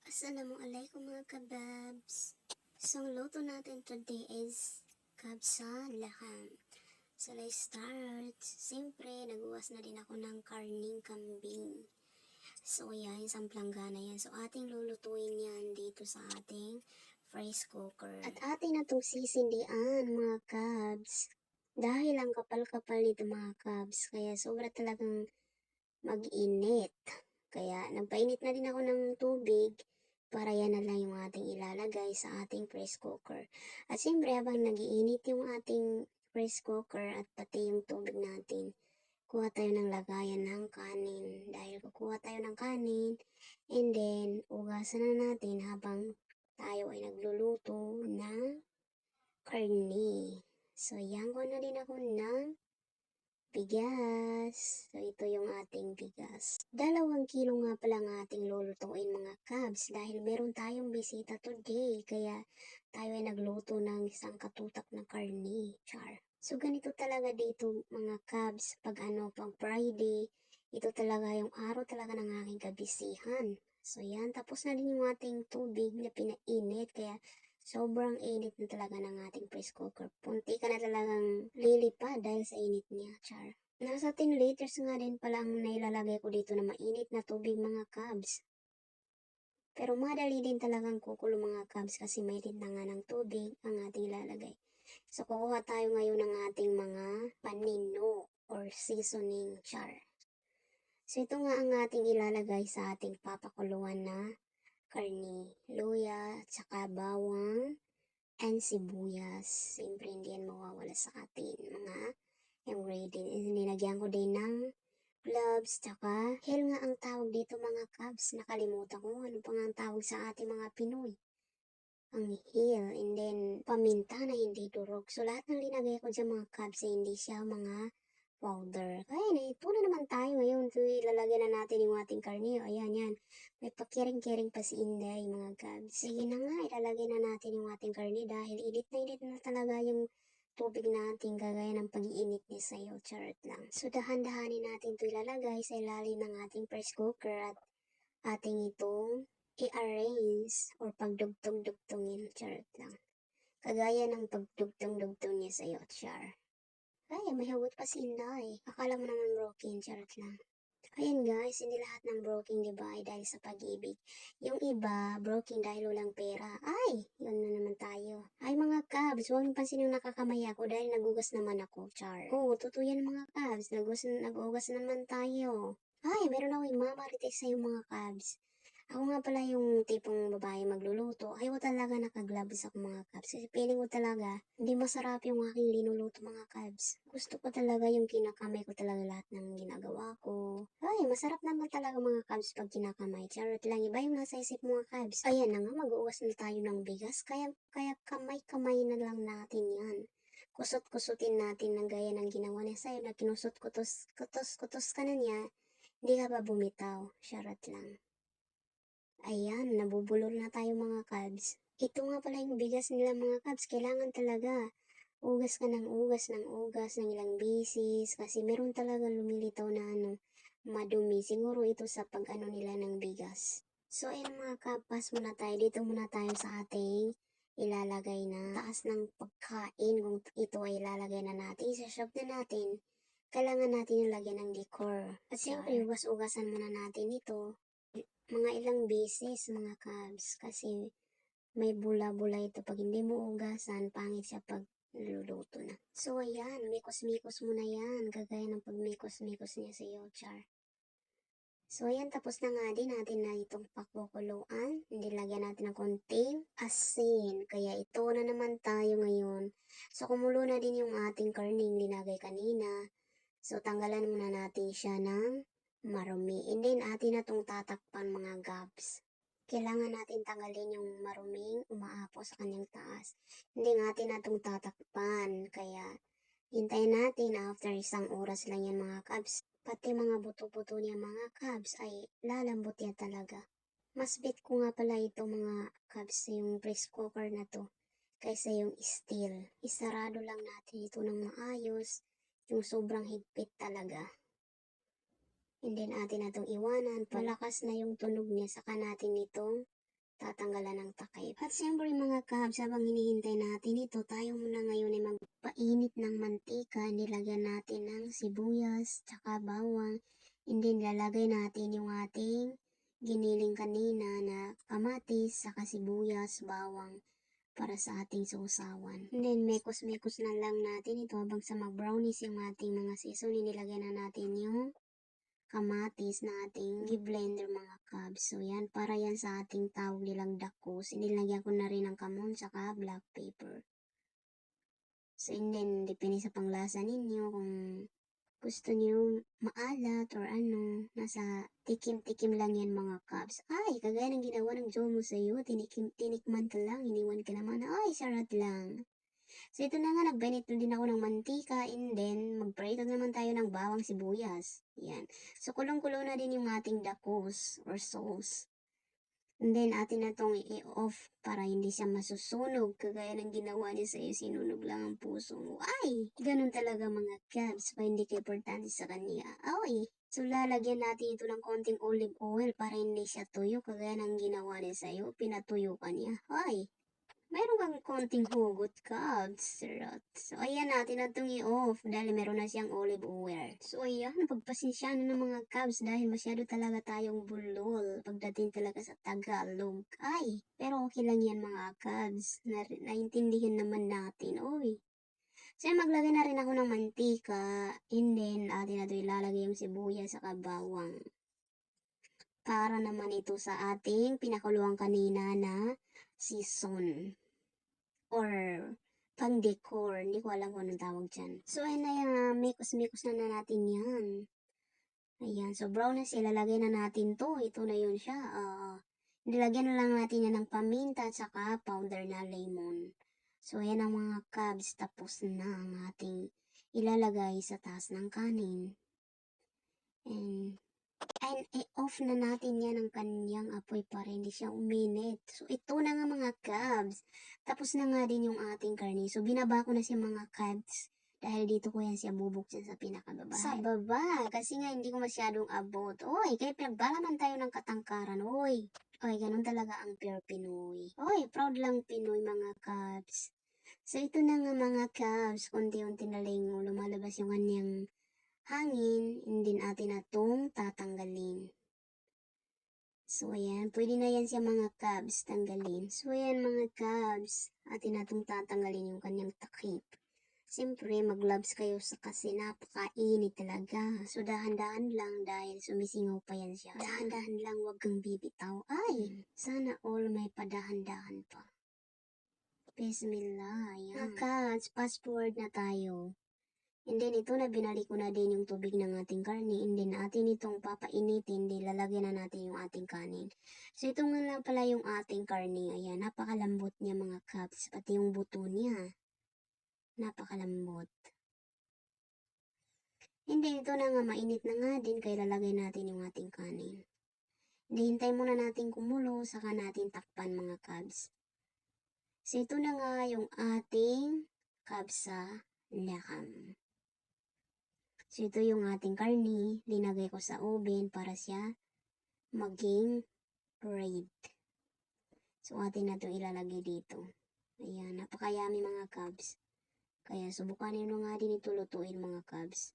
Assalamualaikum mga kababs. So, ang luto natin today is kabsa laham. So, let's start. Siyempre, naguwas na din ako ng karning kambing. So, yan, isang planggana yan. So, ating lulutuin yan dito sa ating rice cooker. At ating na itong sisindihan mga kabs. Dahil ang kapal-kapal nito mga kabs, kaya sobra talagang mag-init. Kaya, nagpainit na din ako ng tubig para yan na lang yung ating ilalagay sa ating press cooker. At siyempre, habang nagiinit yung ating press cooker at pati yung tubig natin, kuha tayo ng lagayan ng kanin. Dahil kukuha tayo ng kanin, and then, ugasan na natin habang tayo ay nagluluto ng karni. So, yan ko na din ako ng bigas. So, ito yung ating bigas. 2 kilo nga pala ang ating lulutuin mga kabs dahil meron tayong bisita today. Kaya tayo ay nagluto ng isang katutak na karni. Char. So, ganito talaga dito mga kabs pag pag Friday. Ito talaga yung araw talaga ng aking kabisihan. So, yan. Tapos na din yung ating tubig na pinainit. Kaya sobrang init na talaga ng ating press cooker. Punti ka na talagang lilipad dahil sa init niya, char. Nasa 10 liters nga din pala ang nailalagay ko dito na mainit na tubig mga kabs. Pero madali din talagang kukulo mga kabs kasi mainit na nga ng tubig ang ating ilalagay. So kukuha tayo ngayon ng ating mga panino or seasoning, char. So ito nga ang ating ilalagay sa ating papakuluan na karni, luya, tsaka bawang, and sibuyas. Siyempre, hindi yan mawawala sa atin. Mga ingredients. Nilagyan ko din ng gloves, tsaka hell nga ang tawag dito mga kabs. Nakalimutan ko ano pa nga ang tawag sa ating mga Pinoy. Ang hill, and then paminta na hindi durog. So, lahat ng linagay ko dyan mga kabs ay hindi siya mga powder. Kaya na, ito na naman tayo ngayon. So, ilalagay na natin yung ating karne. Ayan, yan. May pakiring-kiring pa si Inday, mga kabs. Sige na nga, ilalagay na natin yung ating karne dahil init na talaga yung tubig natin kagaya ng pag-iinit niya sa'yo. Charot lang. So, dahan-dahanin natin ito ilalagay sa ilalim ng ating press cooker at ating itong i-arrange or pagdugtong-dugtongin. Charot lang. Kagaya ng pagdugtong-dugtong niya sa'yo, char. Ay, may hugot pa si Inday. Akala mo naman broken, charot lang. Ayan guys, hindi lahat ng broken diba ay dahil sa pag-ibig. Yung iba, broken dahil walang pera. Ay, yun na naman tayo. Ay mga kabs, huwag niyo pansin yung nakakamay ako dahil nagugas naman ako, char. Oo, totoo yan mga kabs, nagugas naman tayo. Ay, meron ako yung mamarites sa yung mga kabs. Ako nga pala yung tipong babae magluluto. Ayaw talaga nakagloves ako mga kabs. Kasi feeling ko talaga, hindi masarap yung aking linuluto mga kabs. Gusto ko talaga yung kinakamay ko talaga lahat ng ginagawa ko. Ay, masarap naman talaga mga kabs pag kinakamay. Charot lang, iba yung nasa isip mga kabs. Ayan na nga, mag-uwas na tayo ng bigas. Kaya kamay-kamay na lang natin yan. Kusot-kusutin natin ng gaya ng ginawa niya sa'yo na kinusot-kutos ka na niya. Hindi ka pa bumitaw. Charot lang. Ayan, nabubulol na tayo mga kabs. Ito nga pala yung bigas nila mga kabs. Kailangan talaga ugas ka ng ugas ng ilang bisis. Kasi meron talaga lumilitaw na madumi. Siguro ito sa pag-ano nila ng bigas. So ayun mga kabs, muna tayo. Dito muna tayo sa ating ilalagay na taas ng pagkain. Kung ito ay ilalagay na natin, sa shop na natin, kailangan natin yung lagyan ng decor. At siyempre, ugas-ugasan muna natin ito mga ilang beses mga kabs kasi may bula-bula ito pag hindi mo ugasan, pangit siya pag niluluto na. So ayan, mikos-mikos mo na yan, kagaya ng pag mikos-mikos niya sa iyo, char. So ayan, tapos na nga din natin na itong pakukuluan. Hindi lagyan natin ng konting asin. Kaya ito na naman tayo ngayon. So kumulo na din yung ating karning linagay kanina. So tanggalan muna natin siya ng marumi. And then, atin na itong tatakpan mga gabs. Kailangan natin tanggalin yung maruming umaapo sa kanyang taas. Hindi natin na itong tatakpan. Kaya, hintayin natin after 1 oras lang yan mga kabs. Pati mga buto-buto niya mga kabs ay lalambot yan talaga. Mas bet ko nga pala ito mga kabs yung press cooker na to kaysa yung steel. Isarado lang natin ito ng maayos. Yung sobrang higpit talaga. And then atin na itong iwanan. Palakas na yung tunog niya. Saka natin itong tatanggalan ng takip. At siyempre mga kabs, habang hinihintay natin ito, tayo muna ngayon ay magpainit ng mantika. Nilagyan natin ng sibuyas, tsaka bawang. And then lalagay natin yung ating giniling kanina na kamatis, saka sibuyas, bawang para sa ating sausawan. And then mekos-mekos na lang natin ito habang sa mag-brownies yung ating mga seasoning. Nilagyan na natin yung kamatis na ating i-blender mga kabs. So yan, para yan sa ating tawag nilang dakos. Inilagyan ko na rin ng kamon saka black pepper. So and then, depende sa panglasa ninyo kung gusto niyo maalat or ano, nasa tikim-tikim lang yan mga kabs. Ay, kagaya ng ginawa ng Jomo sa'yo, tinikman ka lang, iniwan ka naman. Ay, sarat lang. So ito na nga, nagbenito din ako ng mantika and then magprito naman tayo ng bawang sibuyas. Yan. So kulong-kulo na din yung ating dakos or sauce. And then atin na itong i-off para hindi siya masusunog kagaya ng ginawa niya sa'yo, sinunog lang ang puso mo. Ay, ganun talaga mga cabs pa hindi ka importante sa kanya. Ay, so lalagyan natin ito ng konting olive oil para hindi siya tuyo kagaya ng ginawa niya sa'yo, pinatuyo ka niya. Ay, meron kang konting hugot, kabs, sarot. So, ayan natin na itong i-off dahil meron na siyang olive oil. So, ayan, napagpasensyahan na ng mga kabs dahil masyado talaga tayong bulol pagdating talaga sa Tagalog. Ay, pero okay lang yan mga kabs. Naintindihan naman natin, oy. So, maglagay na rin ako ng mantika and then atin na ito ilalagay yung sibuyas sa bawang. Para naman ito sa ating pinakuluan kanina na season or pang decor, hindi ko alam kung anong tawag dyan. So ayun na yan, mikos-mikos na natin yan. Ayan, so brown na siya, lalagay na natin to, ito na yun siya. Nilagyan na lang natin yan ng paminta at saka powder na lemon. So ayan ang mga cabs, tapos na ang ating ilalagay sa taas ng kanin. And i-off na natin yan ang kanyang apoy para hindi siya uminit. So, ito na nga mga cabs. Tapos na nga din yung ating karne. So, binaba ko na siya mga cabs. Dahil dito ko yan siya bubuksan sa pinakababa. Sa baba. Kasi nga hindi ko masyadong abot. Oy, kaya pinagbalaman tayo ng katangkaran. Oy, ganun talaga ang pure Pinoy. Oy, proud lang Pinoy mga cabs. So, ito na nga mga cabs. Unti-unti na lang lumalabas yung kanyang hangin, and then atin na itong tatanggalin. So, ayan. Pwede na yan siya mga cabs tanggalin. So, ayan mga cabs. Atin na itong tatanggalin yung kanyang takip. Siyempre, mag-gloves kayo kasi napakainit talaga. So, dahan-dahan lang dahil sumisingaw pa yan siya. Dahan-dahan lang, wag kang bibitaw. Ay, sana all may padahan-dahan pa. Bismillah. Ayan. Mga cabs, fast forward na tayo. And then ito na binalik ko na din yung tubig ng ating karne. And then atin itong papainitin. Then lalagyan na natin yung ating kanin. So ito nga lang pala yung ating karne. Ayan, napakalambot niya mga cabs. Pati yung buto niya. Napakalambot. And then ito na nga, mainit na nga din. Kaya lalagay natin yung ating kanin. Hindi, hintay muna natin kumulo. Saka natin takpan mga cabs. So ito na nga yung ating kabsa laham. So, ito yung ating karni. Linagay ko sa oven para siya maging red. So, atin na ito ilalagay dito. Ayan, napakayami mga cabs. Kaya, subukan nyo nga din ito lutuin mga cabs.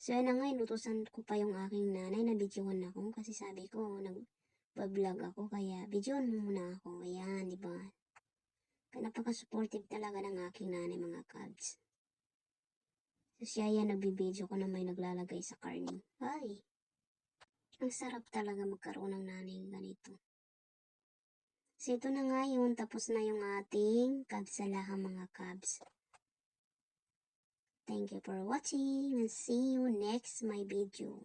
So, yan na nga, inutusan ko pa yung aking nanay na videohan ako. Kasi sabi ko, nag-vlog ako. Kaya, videohan mo muna ako. Ayan, diba? Kaya, napaka-supportive talaga ng aking nanay mga cabs. So, siya yan nagbibideo ko na may naglalagay sa karne. Ay, ang sarap talaga magkaroon ng nanay ganito. So, ito na nga yun. Tapos na yung ating kabsalahan mga cabs. Thank you for watching and see you next my video.